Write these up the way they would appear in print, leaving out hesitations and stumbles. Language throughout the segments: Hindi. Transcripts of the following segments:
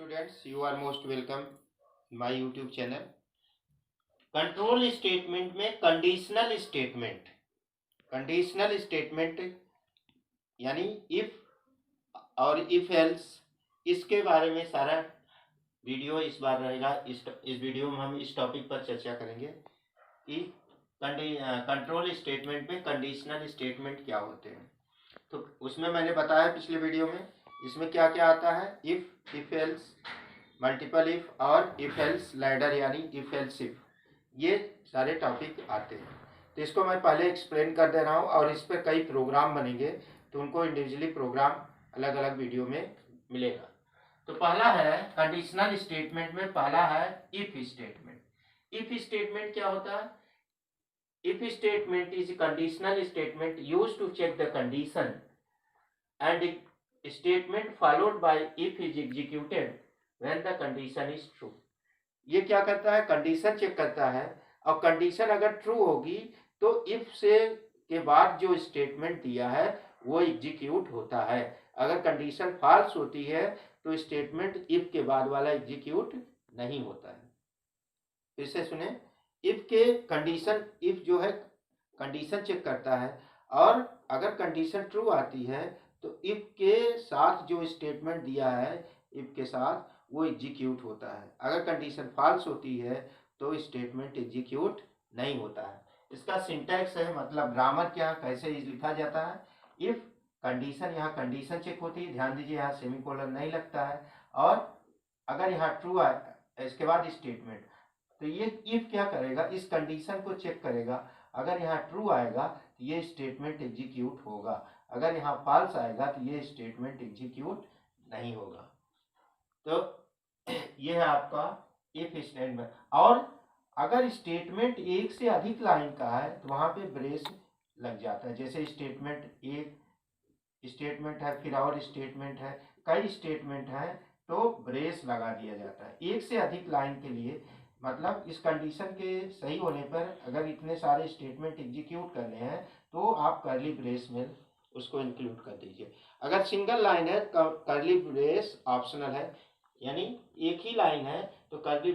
students, you are most welcome my YouTube channel. Control statement में कंडीशनल स्टेटमेंट यानी इफ और इफ एल्स, इसके बारे में सारा वीडियो इस बार रहेगा। इस वीडियो में हम इस टॉपिक पर चर्चा करेंगे कि कंट्रोल स्टेटमेंट में कंडीशनल स्टेटमेंट क्या होते हैं। तो उसमें मैंने बताया पिछले वीडियो में इसमें क्या क्या आता है, इफ एल्स, मल्टीपल इफ और इफ एल्स लैडर यानी इफ एल्स इफ, ये सारे टॉपिक आते हैं। तो इसको मैं पहले एक्सप्लेन कर दे रहा हूँ और इस पर कई प्रोग्राम बनेंगे, तो उनको इंडिविजुअली प्रोग्राम अलग अलग वीडियो में मिलेगा। तो पहला है कंडीशनल स्टेटमेंट में, पहला है इफ स्टेटमेंट। इफ स्टेटमेंट क्या होता है? If statement is conditional statement used to check the condition and statement followed by if is executed when the condition is true. ये क्या करता है? कंडीशन चेक करता है, और कंडीशन अगर ट्रू होगी तो इफ से के बाद जो स्टेटमेंट दिया है वो एग्जीक्यूट होता है। अगर कंडीशन फॉल्स होती है तो स्टेटमेंट इफ के बाद वाला एग्जीक्यूट नहीं होता है। फिर से सुने, इफ के कंडीशन, इफ जो है कंडीशन चेक करता है, और अगर कंडीशन ट्रू आती है तो इफ के साथ जो स्टेटमेंट दिया है इफ के साथ वो एग्जीक्यूट होता है। अगर कंडीशन फॉल्स होती है तो स्टेटमेंट एग्जीक्यूट नहीं होता है। इसका सिंटैक्स है, मतलब ग्रामर क्या, कैसे लिखा जाता है। इफ कंडीशन, यहाँ कंडीशन चेक होती है, ध्यान दीजिए यहाँ सेमीकोलन नहीं लगता है, और अगर यहाँ ट्रू आए इसके बाद स्टेटमेंट, तो ये इफ क्या करेगा, इस कंडीशन को चेक करेगा। अगर यहाँ ट्रू आएगा तो ये स्टेटमेंट एग्जीक्यूट होगा, अगर यहाँ फॉल्स आएगा तो ये स्टेटमेंट एग्जीक्यूट नहीं होगा। तो ये है आपका इफ स्टेटमेंट। और अगर स्टेटमेंट एक से अधिक लाइन का है तो वहां पे ब्रेस लग जाता है। जैसे स्टेटमेंट एक स्टेटमेंट है, फिर और स्टेटमेंट है, कई स्टेटमेंट है, तो ब्रेस लगा दिया जाता है। एक से अधिक लाइन के लिए, मतलब इस कंडीशन के सही होने पर अगर इतने सारे स्टेटमेंट एग्जीक्यूट करने हैं तो आप कर्ली ब्रेस में उसको इंक्लूड कर दीजिए। अगर सिंगल लाइन है कर्ली ब्रेस ऑप्शनल है, यानी एक ही लाइन है तो कर्ली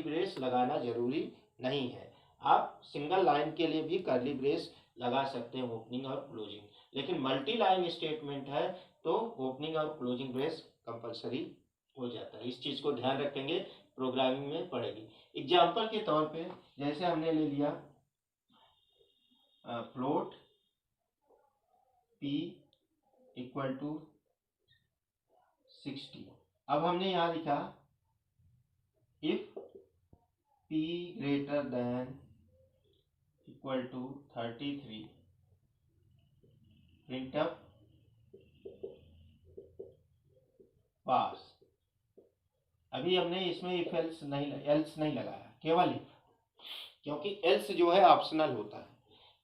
ब्रेस लगाना जरूरी नहीं है। आप सिंगल लाइन के लिए भी कर्ली ब्रेस लगा सकते हैं, ओपनिंग और क्लोजिंग। लेकिन मल्टी लाइन स्टेटमेंट है तो ओपनिंग और क्लोजिंग ब्रेस कंपलसरी हो जाता है। इस चीज को ध्यान रखेंगे, प्रोग्रामिंग में पड़ेगी। एग्जाम्पल के तौर पे जैसे हमने ले लिया फ्लोट p इक्वल टू 60। अब हमने यहाँ लिखा if p greater than equal to 33 printf pass. अभी हमने इसमें इफ एल्स नहीं लगाया, केवल इफ, क्योंकि एल्स जो है ऑप्शनल होता है।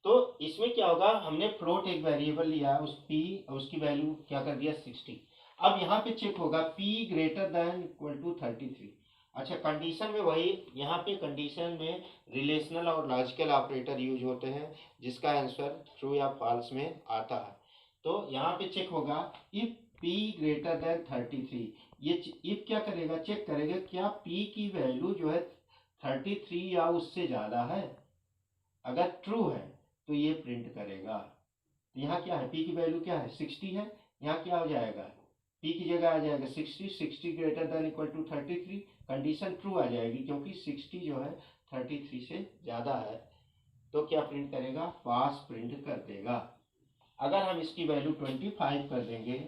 तो इसमें क्या होगा, हमने फ्लोट एक वेरिएबल लिया, उस p उसकी वैल्यू क्या कर दिया 60। अब यहाँ पे चेक होगा p greater than equal to 33। अच्छा, कंडीशन में वही, यहाँ पे कंडीशन में रिलेशनल और लॉजिकल ऑपरेटर यूज होते हैं जिसका आंसर ट्रू या फॉल्स में आता है। तो यहाँ पे चेक होगा इफ p ग्रेटर देन 33। ये इफ क्या करेगा, चेक करेगा क्या p की वैल्यू जो है 33 या उससे ज़्यादा है। अगर ट्रू है तो ये प्रिंट करेगा। तो यहाँ क्या है, p की वैल्यू क्या है 60 है, यहाँ क्या हो जाएगा p की जगह आ जाएगा 60 greater than equal to 33, condition true आ जाएगी क्योंकि 60 जो है 33 से ज़्यादा है। तो क्या प्रिंट करेगा, पास प्रिंट कर देगा। अगर हम इसकी वैल्यू 25 कर देंगे,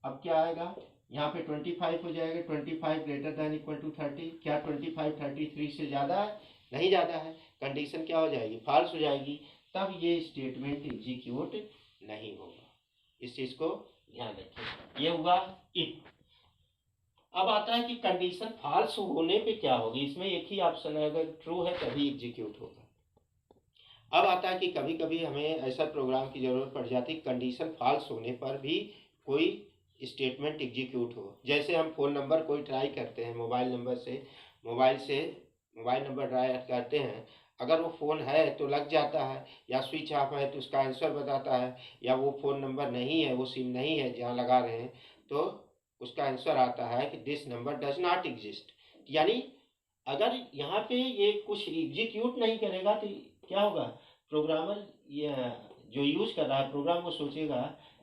अब क्या आएगा, यहाँ पे 25 हो जाएगा, 25 ग्रेटर देन इक्वल टू 30। क्या 25 33 से ज़्यादा है? नहीं ज़्यादा है, कंडीशन क्या हो जाएगी, फॉल्स हो जाएगी, तब ये स्टेटमेंट एग्जीक्यूट नहीं होगा। इस चीज़ को ध्यान रखें। ये हुआ इफ। अब आता है कि कंडीशन फॉल्स होने पे क्या होगी। इसमें एक ही ऑप्शन है, अगर ट्रू है तभी एग्जीक्यूट होगा। अब आता है कि कभी कभी हमें ऐसा प्रोग्राम की ज़रूरत पड़ जाती है कंडीशन फॉल्स होने पर भी कोई स्टेटमेंट एग्जीक्यूट हो। जैसे हम फ़ोन नंबर कोई ट्राई करते हैं, मोबाइल नंबर ट्राई करते हैं, अगर वो फ़ोन है तो लग जाता है, या स्विच ऑफ है तो उसका आंसर बताता है, या वो फ़ोन नंबर नहीं है, वो सिम नहीं है जहाँ लगा रहे हैं तो उसका आंसर आता है कि this number does not exist. यानी अगर यहाँ पे ये कुछ एग्जीक्यूट नहीं करेगा तो क्या होगा, प्रोग्रामर जो यूज कर रहा है प्रोग्राम वो सोचेगा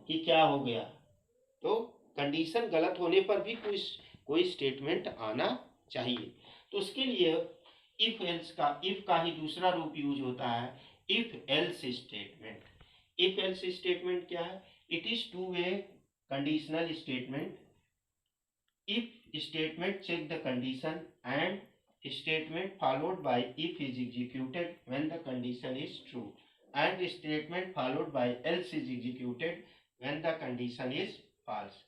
कि क्या हो गया। तो कंडीशन गलत होने पर भी कोई स्टेटमेंट आना चाहिए। तो उसके लिए इफ का ही दूसरा रूप यूज होता है, if else statement. If else statement क्या है? It is two way conditional statement. If statement check the condition and statement followed by if is executed when the condition is true and statement followed by else is executed when the condition is false।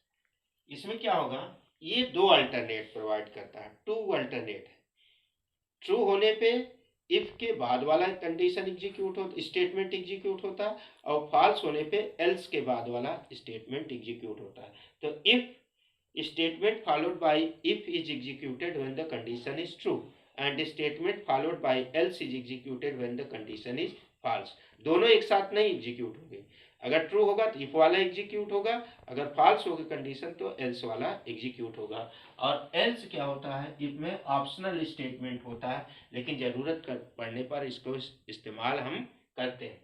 इसमें क्या होगा, ये दो अल्टरनेट प्रोवाइड करता है, टू अल्टरनेट है। ट्रू होने पे इफ के बाद वाला कंडीशन एग्जीक्यूट होता, स्टेटमेंट एग्जीक्यूट होता है, और फॉल्स होने पे एल्स के बाद वाला स्टेटमेंट एग्जीक्यूट होता है। तो if statement followed by if is executed when the condition is true and statement followed by else is executed when the condition is false। दोनों एक साथ नहीं एग्जीक्यूट होंगे। अगर ट्रू होगा तो इफ वाला एग्जीक्यूट होगा, अगर फॉल्स होगा कंडीशन तो एल्स वाला एग्जीक्यूट होगा। और एल्स क्या होता है, इफ में ऑप्शनल स्टेटमेंट होता है, लेकिन जरूरत पड़ने पर इसको इस्तेमाल हम करते हैं।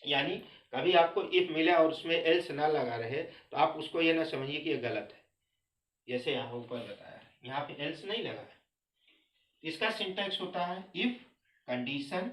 यानी कभी आपको इफ मिला और उसमें एल्स ना लगा रहे तो आप उसको ये ना समझिए कि ये गलत है। जैसे यहाँ ऊपर बताया है, यहाँ पे एल्स नहीं लगा है। इसका सिंटैक्स होता है if condition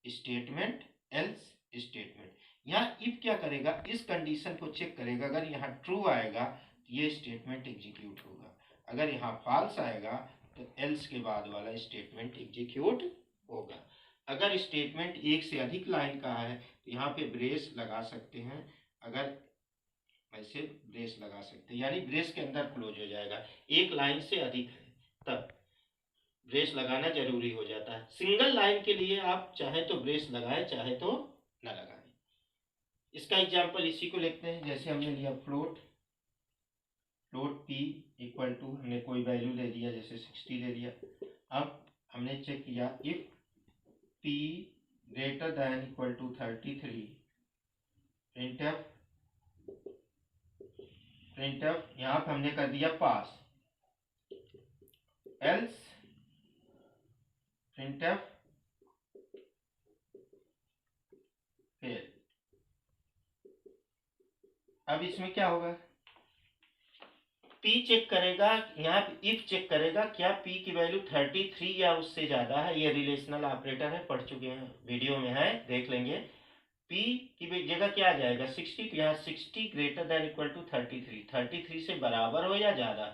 statement else statement. यहाँ इफ क्या करेगा, इस कंडीशन को चेक करेगा, अगर यहाँ ट्रू आएगा तो ये स्टेटमेंट एग्जीक्यूट होगा, अगर यहाँ फॉल्स आएगा तो एल्स के बाद वाला स्टेटमेंट एग्जीक्यूट होगा। अगर स्टेटमेंट एक से अधिक लाइन का है तो यहाँ पे ब्रेस लगा सकते हैं, अगर ऐसे ब्रेस लगा सकते हैं, यानी ब्रेस के अंदर क्लोज हो जाएगा। एक लाइन से अधिक है तब ब्रेस लगाना जरूरी हो जाता है। सिंगल लाइन के लिए आप चाहे तो ब्रेस लगाएं, चाहे तो न लगाएं। इसका एग्जांपल इसी को लिखते हैं, जैसे हमने लिया फ्लोट p इक्वल टू, हमने कोई वैल्यू ले दिया, जैसे 60 ले दिया। अब हमने चेक किया if p greater than equal to 33 printf यहाँ पे हमने कर दिया पास, एल्स प्रिंटफ फेल। अब इसमें क्या होगा, p चेक करेगा, यहाँ पे इफ चेक करेगा क्या p की वैल्यू 33 या उससे ज्यादा है। ये रिलेशनल ऑपरेटर है, पढ़ चुके हैं, वीडियो में है, देख लेंगे। p की जगह क्या आ जाएगा 60, तो यहाँ 60 ग्रेटर देन इक्वल टू 33 से बराबर हो या ज्यादा,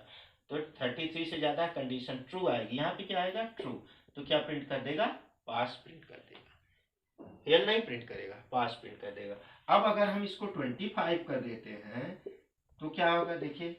तो 33 से ज्यादा कंडीशन ट्रू आएगी। यहाँ पे क्या आएगा ट्रू, तो क्या प्रिंट कर देगा, पास प्रिंट कर देगा, फेल नहीं प्रिंट करेगा, पास प्रिंट कर देगा। अब अगर हम इसको 25 कर देते हैं तो क्या होगा, देखिए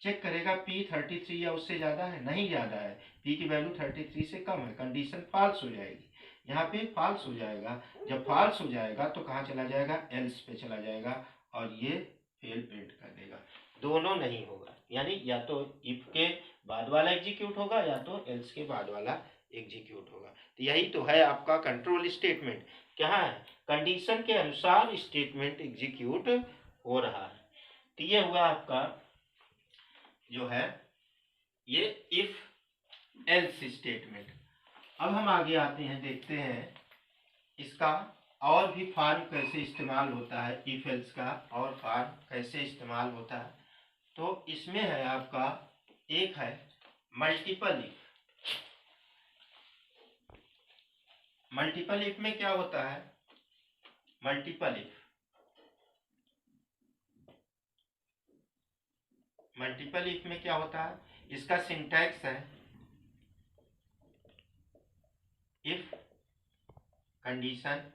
चेक करेगा p 33 या उससे ज्यादा है, नहीं ज्यादा है, p की वैल्यू 33 से कम है, कंडीशन फॉल्स हो जाएगी। यहाँ पे फॉल्स हो जाएगा, जब फॉल्स हो जाएगा तो कहाँ चला जाएगा, एल्स पे चला जाएगा, और ये फेल प्रिंट कर देगा। दोनों नहीं होगा, यानी या तो इफ के बाद वाला एग्जीक्यूट होगा या तो एल्स के बाद वाला एग्जीक्यूट होगा। तो यही तो है आपका कंट्रोल स्टेटमेंट, क्या है, कंडीशन के अनुसार स्टेटमेंट एग्जीक्यूट हो रहा है। तो ये हुआ आपका जो है ये इफ एल्स स्टेटमेंट। अब हम आगे आते हैं, देखते हैं इसका और भी फॉर्म कैसे इस्तेमाल होता है, इफ एल्स का और फॉर्म कैसे इस्तेमाल होता है। तो इसमें है आपका, एक है मल्टीपल इफ। मल्टीपल इफ में क्या होता है, मल्टीपल इफ में क्या होता है, इसका सिंटैक्स है इफ कंडीशन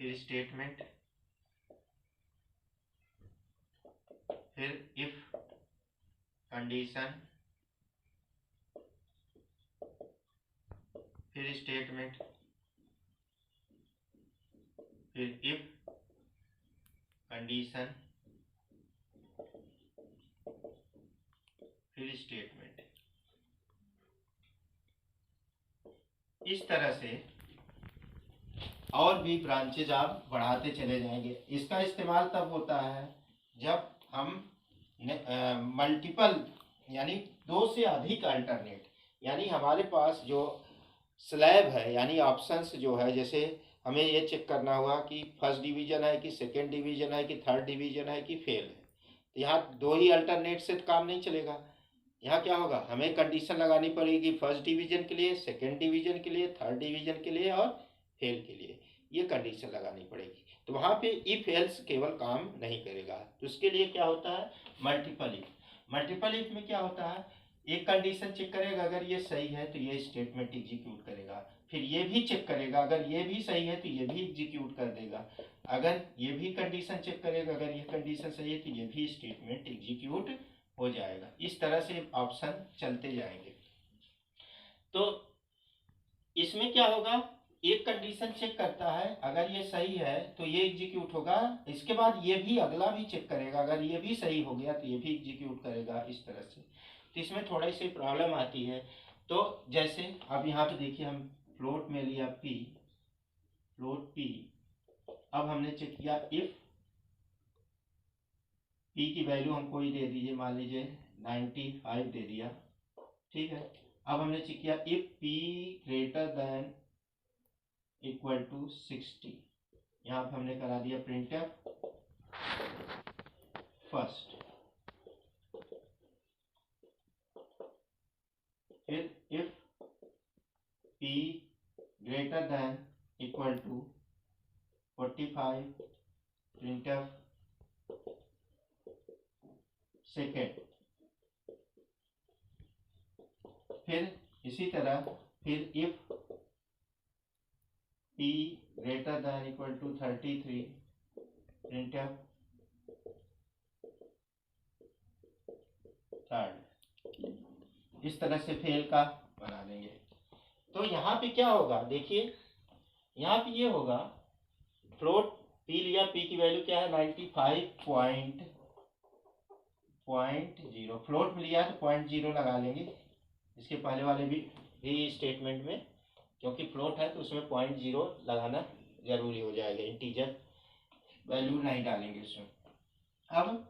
फिर स्टेटमेंट फिर इफ कंडीशन फिर स्टेटमेंट फिर इफ कंडीशन फिर स्टेटमेंट। इस तरह से और भी ब्रांचेज आप बढ़ाते चले जाएंगे। इसका इस्तेमाल तब होता है जब हम मल्टीपल यानी दो से अधिक अल्टरनेट, यानी हमारे पास जो स्लैब है यानी ऑप्शंस जो है, जैसे हमें ये चेक करना होगा कि फर्स्ट डिवीजन है कि सेकेंड डिवीजन है कि थर्ड डिवीजन है कि फेल है। तो यहाँ दो ही अल्टरनेट से काम नहीं चलेगा। यहाँ क्या होगा, हमें कंडीशन लगानी पड़ेगी फर्स्ट डिवीजन के लिए, सेकेंड डिवीजन के लिए, थर्ड डिवीजन के लिए और फेल के लिए, ये कंडीशन लगानी पड़ेगी। तो वहाँ पे इफ एल्स केवल काम नहीं करेगा। तो उसके लिए क्या होता है, मल्टीपल इफ। मल्टीपल इफ में क्या होता है, एक कंडीशन चेक करेगा, अगर ये सही है तो ये स्टेटमेंट एग्जीक्यूट करेगा, फिर ये भी चेक करेगा, अगर ये भी सही है तो ये भी एग्जीक्यूट कर देगा, अगर ये भी कंडीशन चेक करेगा, अगर ये कंडीशन सही है तो ये भी स्टेटमेंट एग्जीक्यूट हो जाएगा। इस तरह से ऑप्शन चलते जाएंगे। तो इसमें क्या होगा, एक कंडीशन चेक करता है, अगर ये सही है तो ये एग्जीक्यूट होगा, इसके बाद ये भी अगला भी चेक करेगा, अगर ये भी सही हो गया तो ये भी एग्जीक्यूट करेगा, इस तरह से। तो इसमें थोड़ी सी प्रॉब्लम आती है। तो जैसे अब यहाँ पे देखिए, हम फ्लोट में लिया p, फ्लोट p, अब हमने चेक किया इफ p की वैल्यू हमको ही दे दीजिए, मान लीजिए 95 दे दिया, ठीक है। अब हमने चेक किया if p greater than equal to 60, यहाँ पे हमने करा दिया प्रिंटफ फर्स्ट, फिर if p greater than equal to 45 printf second, फिर इसी तरह फिर if p greater than equal to 33 printf third. इस तरह से फेल का बना देंगे। तो यहाँ पे क्या होगा, देखिए यहाँ पे ये होगा, फ्लोट p लिया, p की वैल्यू क्या है 95.0, फ्लोट में लिया तो 0.0 लगा लेंगे, इसके पहले वाले भी स्टेटमेंट में, क्योंकि फ्लोट है तो उसमें 0.0 लगाना जरूरी हो जाएगा, इंटीजर वैल्यू नहीं डालेंगे उसमें। अब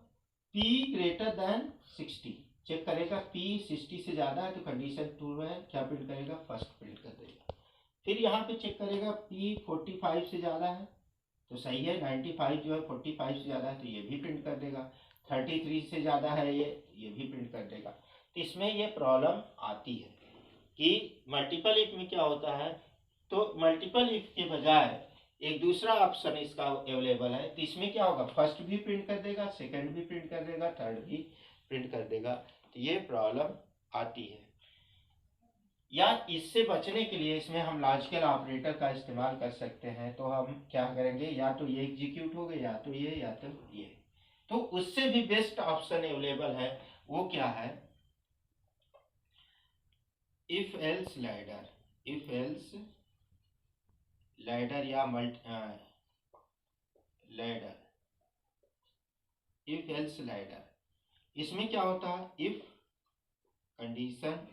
p ग्रेटर देन 60 चेक करेगा, p 60 से ज़्यादा है तो कंडीशन ट्रू है, क्या प्रिंट करेगा, फर्स्ट प्रिंट कर देगा। फिर यहाँ पे चेक करेगा p 45 से ज़्यादा है तो सही है, 95 जो है 45 से ज़्यादा है तो ये भी प्रिंट कर देगा, 33 से ज़्यादा है ये भी प्रिंट कर देगा। तो इसमें ये प्रॉब्लम आती है कि मल्टीपल इफ में क्या होता है, तो मल्टीपल इफ के बजाय एक दूसरा ऑप्शन इसका अवेलेबल है, तो इसमें क्या होगा, फर्स्ट भी प्रिंट कर देगा, सेकंड भी प्रिंट कर देगा, थर्ड भी प्रिंट कर देगा। तो ये प्रॉब्लम आती है। या इससे बचने के लिए इसमें हम लॉजिकल ऑपरेटर का इस्तेमाल कर सकते हैं। तो हम क्या करेंगे, या तो ये एग्जीक्यूट हो गए, या तो ये, या तो ये। तो उससे भी बेस्ट ऑप्शन अवेलेबल है, वो क्या है, if else ladder, if else ladder या लैडर, इफ एल्स लैडर। इसमें क्या होता है, इफ कंडीशन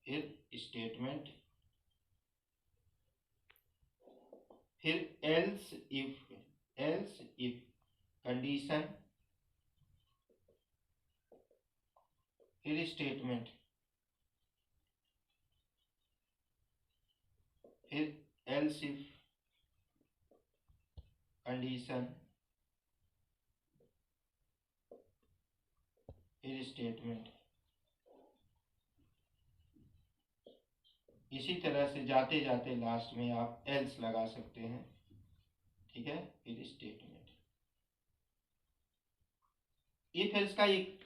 फिर स्टेटमेंट फिर एल्स इफ कंडीशन फिर स्टेटमेंट फिर एल्स इफ कंडीशन फिर स्टेटमेंट। इसी तरह से जाते जाते लास्ट में आप एल्स लगा सकते हैं, ठीक है, फिर स्टेटमेंट। इफ एल्स का एक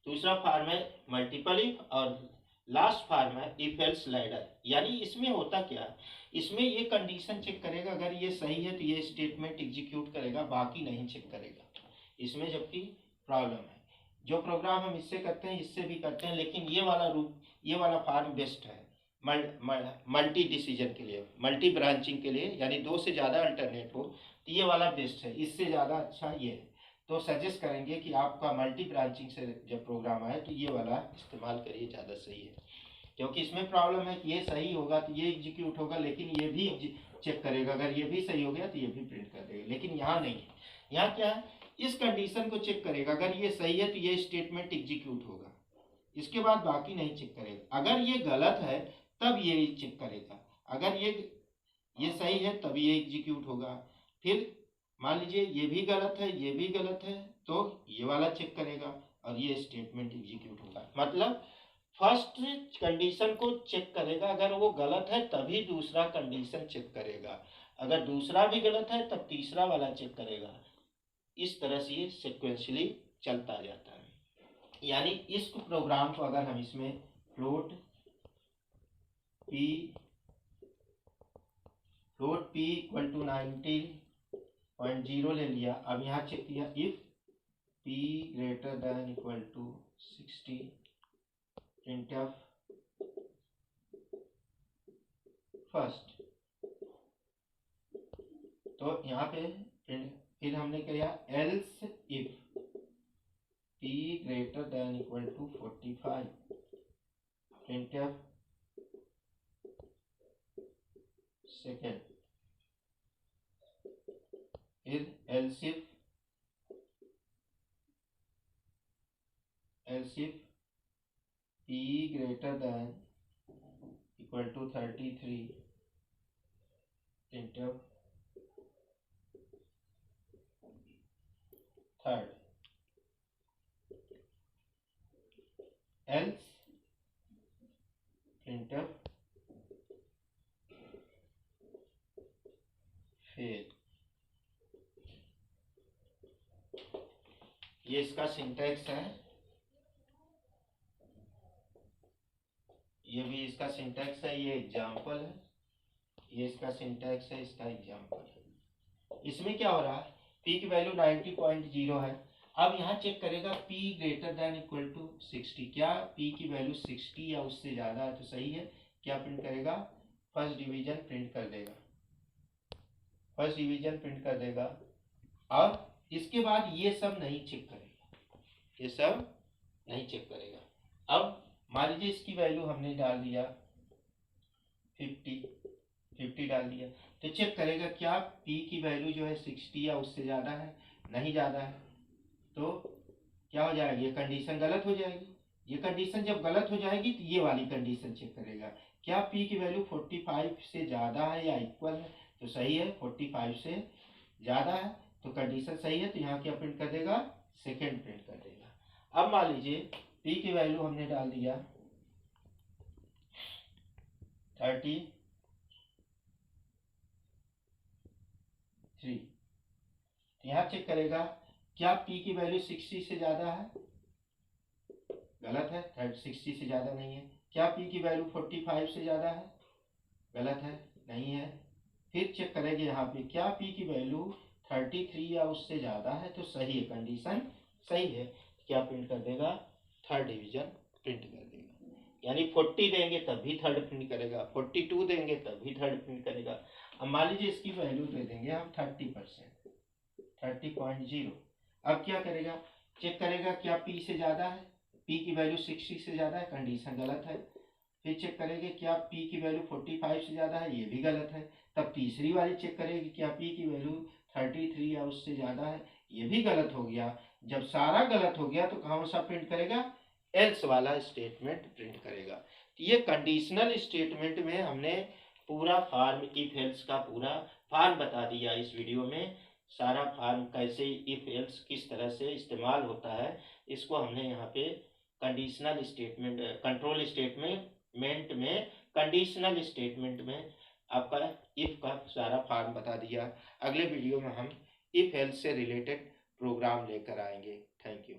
दूसरा फॉर्म है मल्टीपल इफ, और लास्ट फॉर्म है इफ एल्स लैडर। यानी इसमें होता क्या है, इसमें ये कंडीशन चेक करेगा, अगर ये सही है तो ये स्टेटमेंट एग्जीक्यूट करेगा, बाकी नहीं चेक करेगा इसमें। जबकि प्रॉब्लम है, जो प्रोग्राम हम इससे करते हैं इससे भी करते हैं, लेकिन ये वाला रूप, ये वाला फॉर्म बेस्ट है मल्टी डिसीजन के लिए, मल्टी ब्रांचिंग के लिए, यानी दो से ज़्यादा अल्टरनेट हो तो ये वाला बेस्ट है, इससे ज़्यादा अच्छा ये है। तो सजेस्ट करेंगे कि आपका मल्टी ब्रांचिंग से जब प्रोग्राम आए तो ये वाला इस्तेमाल करिए, ज़्यादा सही है। क्योंकि इसमें प्रॉब्लम है कि ये सही होगा तो ये एग्जीक्यूट होगा, लेकिन ये भी चेक करेगा, अगर ये भी सही हो गया तो ये भी प्रिंट कर देगा। लेकिन यहाँ नहीं है, यहाँ क्या है, इस कंडीशन को चेक करेगा, अगर ये सही है तो ये स्टेटमेंट एग्जीक्यूट होगा, इसके बाद बाकी नहीं चेक करेगा। अगर ये गलत है तब ये चेक करेगा, अगर ये सही है तब ये एग्जीक्यूट होगा। फिर मान लीजिए ये भी गलत है, ये भी गलत है, तो ये वाला चेक करेगा और ये स्टेटमेंट एग्जीक्यूट होगा। मतलब फर्स्ट कंडीशन को चेक करेगा, अगर वो गलत है तभी दूसरा कंडीशन चेक करेगा, अगर दूसरा भी गलत है तब तीसरा वाला चेक करेगा। इस तरह से ये सिक्वेंशली चलता जाता है। यानी इस प्रोग्राम को अगर हम इसमें फ्लोट p इक्वल टू 90.0 ले लिया, अब यहाँ चेक किया if p greater than equal to 60 printf first, तो यहाँ पे फिर हमने किया else if p greater than equal to 45 printf second, फिर else if p greater than equal to 33 printf third, else printf fail. ये इसका सिंटैक्स है, ये भी इसका सिंटैक्स है, ये एग्जाम्पल है, ये इसका सिंटैक्स है, इसका एग्जाम्पल है। इसमें क्या हो रहा है, p की वैल्यू 90.0 है। अब यहाँ चेक करेगा p greater than equal to 60, क्या p की वैल्यू 60 या उससे ज़्यादा है तो सही है, क्या प्रिंट करेगा, फर्स्ट डिवीजन प्रिंट कर देगा, फर्स्ट डिवीजन प्रिंट कर देगा। और इसके बाद ये सब नहीं चेक करेगा, ये सब नहीं चेक करेगा। अब मान लीजिए इसकी वैल्यू हमने डाल दिया 50 डाल दिया, तो चेक करेगा क्या p की वैल्यू जो है 60 या उससे ज़्यादा है, नहीं ज़्यादा है, तो क्या हो जाएगी, ये कंडीशन गलत हो जाएगी। ये कंडीशन जब गलत हो जाएगी तो ये वाली कंडीशन चेक करेगा, क्या p की वैल्यू 45 से ज़्यादा है या इक्वल है, तो सही है, 45 से ज़्यादा है तो कंडीशन सही है, तो यहाँ क्या प्रिंट कर देगा, सेकेंड प्रिंट कर देगा। अब मान लीजिए p की वैल्यू हमने डाल दिया 33, यहाँ चेक करेगा क्या p की वैल्यू 60 से ज़्यादा है, गलत है, 60 से ज़्यादा नहीं है। क्या p की वैल्यू 45 से ज़्यादा है, गलत है, नहीं है। फिर चेक करेंगे यहाँ पे क्या p की वैल्यू 33 या उससे ज़्यादा है तो सही है, कंडीशन सही है, क्या प्रिंट कर देगा, थर्ड डिवीजन प्रिंट कर देगा। यानी 40 देंगे तब भी थर्ड प्रिंट करेगा, 42 देंगे तब भी थर्ड प्रिंट करेगा। अब मान लीजिए इसकी वैल्यू दे देंगे हम 30%, 30.0। अब क्या करेगा, चेक करेगा क्या p से ज़्यादा है, p की वैल्यू 60 से ज़्यादा है, कंडीशन गलत है। फिर चेक करेंगे क्या p की वैल्यू 45 से ज़्यादा है, ये भी गलत है। तब तीसरी वाली चेक करेगी क्या p की वैल्यू 33 या उससे ज़्यादा है, ये भी गलत हो गया। जब सारा गलत हो गया तो कौन सा प्रिंट करेगा, एल्स वाला स्टेटमेंट प्रिंट करेगा। तो ये कंडीशनल स्टेटमेंट में हमने पूरा फार्म इफ एल्स का पूरा फार्म बता दिया इस वीडियो में। सारा फार्म कैसे इफ एल्स किस तरह से इस्तेमाल होता है, इसको हमने यहाँ पे कंडीशनल स्टेटमेंट, कंट्रोल स्टेटमेंट में, कंडीशनल स्टेटमेंट में आपका इफ का सारा फार्म बता दिया। अगले वीडियो में हम इफ एल्स से रिलेटेड प्रोग्राम लेकर आएंगे। Thank you.